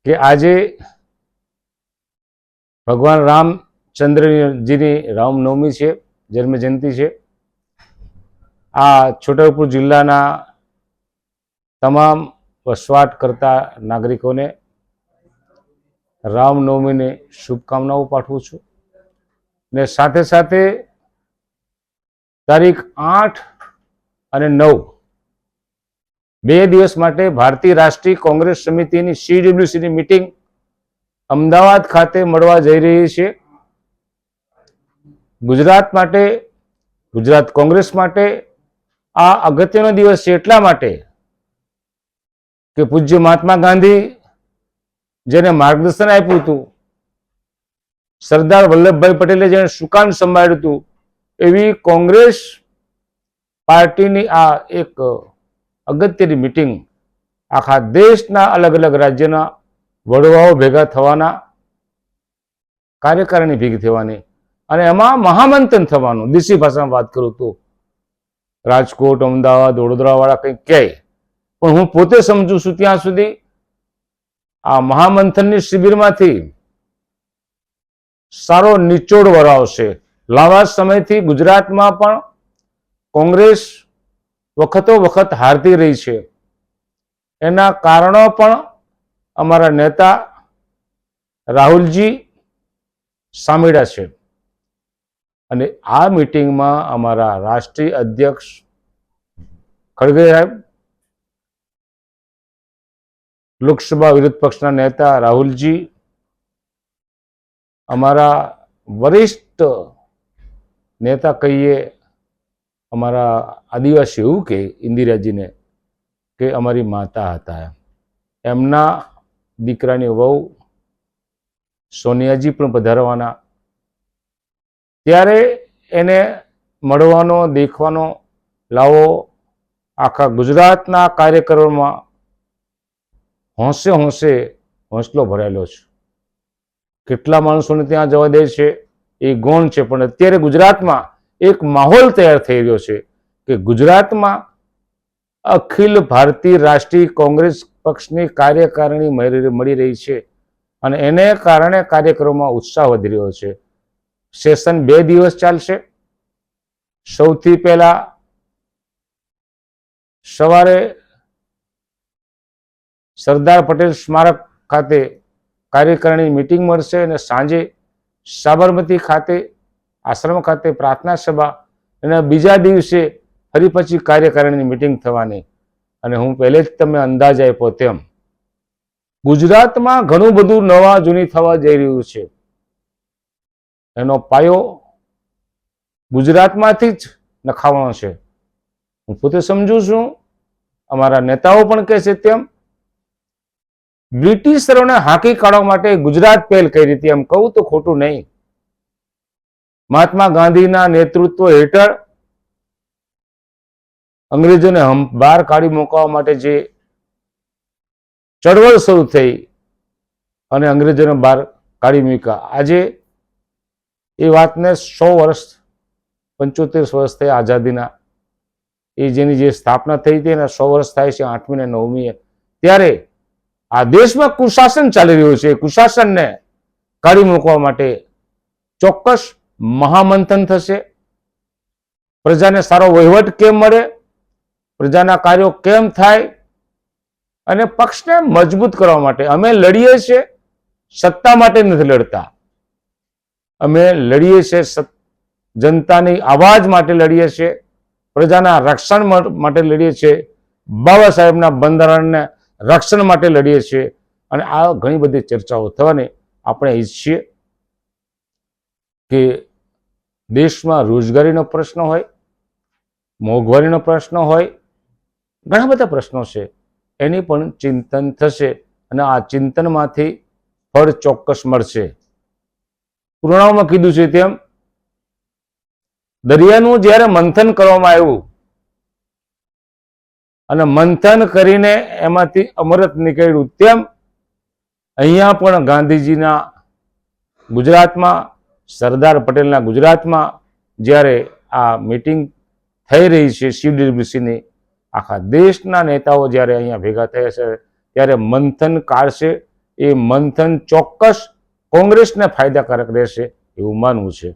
કે આજે ભગવાન રામચંદ્રજીની રામનવમી છે, જન્મ જયંતિ છે। આ છોટાઉદેપુર જિલ્લાના તમામ વસવાટ કરતા નાગરિકોને રામનવમીની શુભકામનાઓ પાઠવું છું ને સાથે સાથે તારીખ 8 અને 9 બે દિવસ માટે ભારતીય રાષ્ટ્રીય કોંગ્રેસ સમિતિની CWCની મીટિંગ અમદાવાદ ખાતે મળવા જઈ રહી છે। ગુજરાત માટે, ગુજરાત કોંગ્રેસ માટે આ અગત્યનો દિવસ છે એટલા માટે કે પૂજ્ય મહાત્મા ગાંધી જેને માર્ગદર્શન આપ્યું હતું, સરદાર વલ્લભભાઈ પટેલે જેને સુકાન સંભાળ્યું હતું, એવી કોંગ્રેસ પાર્ટીની આ એક અગત્યની મીટિંગ આખા દેશના અલગ અલગ રાજ્યના વડવાઓ ભેગા થવાના, કાર્યકારિણી ભેગી થવાની અને એમાં મહામંથન થવાનું। દેશી ભાષામાં વાત કરું તો રાજકોટ, અમદાવાદ, વડોદરાવાળા કંઈક કહે, પણ હું પોતે સમજુ છું ત્યાં સુધી આ મહામંથનની શિબિરમાંથી સારો નિચોડ વરાવશે। લાંબા સમયથી ગુજરાતમાં પણ કોંગ્રેસ વખતો વખત હારતી રહી છે, એના કારણો પણ અમારા નેતા રાહુલજી સામેડા છે અને આ મીટિંગમાં અમારા રાષ્ટ્રીય અધ્યક્ષ ખડગે સાહેબ, લોકસભા વિરોધ પક્ષના નેતા રાહુલજી, અમારા વરિષ્ઠ નેતા કહીએ, અમારા આદિવાસી એવું કે ઇન્દિરાજીને કે અમારી માતા હતા, એમના દીકરાની વહુ સોનિયાજી પણ પધારવાના। ત્યારે એને મળવાનો, દેખવાનો લાવો આખા ગુજરાતના કાર્યક્રમોમાં હોંશે હોંશે હોંસલો ભરાયેલો છે। કેટલા માણસોને ત્યાં જવા દે છે એ ગૌણ છે, પણ અત્યારે ગુજરાતમાં એક માહોલ તૈયાર થઈ રહ્યો છે કે ગુજરાતમાં અખિલ ભારતીય રાષ્ટ્રીય કોંગ્રેસ પક્ષની કાર્યકારિણી મળી રહી છે અને એને કારણે કાર્યક્રમમાં ઉત્સાહ વધી રહ્યો છે। સેશન 2 દિવસ ચાલશે। સૌથી પહેલા સવારે સરદાર પટેલ સ્મારક ખાતે કાર્યકારિણી મીટિંગ મળશે અને સાંજે સાબરમતી ખાતે આશ્રમ ખાતે પ્રાર્થના સભા અને બીજા દિવસે ફરી પછી કાર્યકારિણીની મીટિંગ થવાની। અને હું પહેલે જ તમે અંદાજ આપ્યો તેમ ગુજરાતમાં ઘણું બધું નવા જૂની થવા જઈ રહ્યું છે। એનો પાયો ગુજરાતમાંથી જ નખાવાનો છે। હું પોતે સમજુ છું, અમારા નેતાઓ પણ કહે છે તેમ બ્રિટિશરોને હાંકી કાઢવા માટે ગુજરાત પહેલ કરી હતી, એમ કહું તો ખોટું નહીં। મહાત્મા ગાંધીના નેતૃત્વ હેઠળ અંગ્રેજોને બહાર કાઢી મૂકવા માટે જે ચળવળ શરૂ થઈ અને અંગ્રેજોને બહાર કાઢી મૂક્યા, આજે એ વાતને 100 વર્ષ 75 વર્ષ થયા આઝાદીના, એ જેની જે સ્થાપના થઈ હતી એના 100 વર્ષ થાય છે 8મી ને 9મીએ। ત્યારે આ દેશમાં કુશાસન ચાલી રહ્યું છે, કુશાસનને કાઢી મૂકવા માટે ચોક્કસ મહામંથન થશે। પ્રજાને સારો વહીવટ કેમ મળે, પ્રજાના કાર્યો કેમ થાય અને પક્ષને મજબૂત કરવા માટે અમે લડીએ છીએ। સત્તા માટે નથી લડતા, અમે લડીએ છીએ જનતાની આવાજ માટે લડીએ છીએ, પ્રજાના રક્ષણ માટે લડીએ છીએ, બાબા સાહેબના બંધારણને રક્ષણ માટે લડીએ છીએ અને આ ઘણી બધી ચર્ચાઓ થવાની આપણે ઈચ્છીએ કે દેશમાં રોજગારીનો પ્રશ્ન હોય, મોંઘવારીનો પ્રશ્ન હોય, ઘણા બધા પ્રશ્નો છે, એની પણ ચિંતન થશે અને આ ચિંતનમાંથી ફળ ચોક્કસ મળશે। પુરાણોમાં કીધું છે તેમ દરિયાનું જ્યારે મંથન કરવામાં આવ્યું અને મંથન કરીને એમાંથી અમૃત નીકળ્યું, તેમ અહીંયા પણ ગાંધીજીના ગુજરાતમાં, સરદાર પટેલના ગુજરાતમાં જ્યારે આ મીટિંગ થઈ રહી છે CWCની, આખા દેશના નેતાઓ જ્યારે અહીંયા ભેગા થયા છે ત્યારે મંથન કાઢશે એ મંથન ચોક્કસ કોંગ્રેસને ફાયદાકારક રહેશે એવું માનવું છે.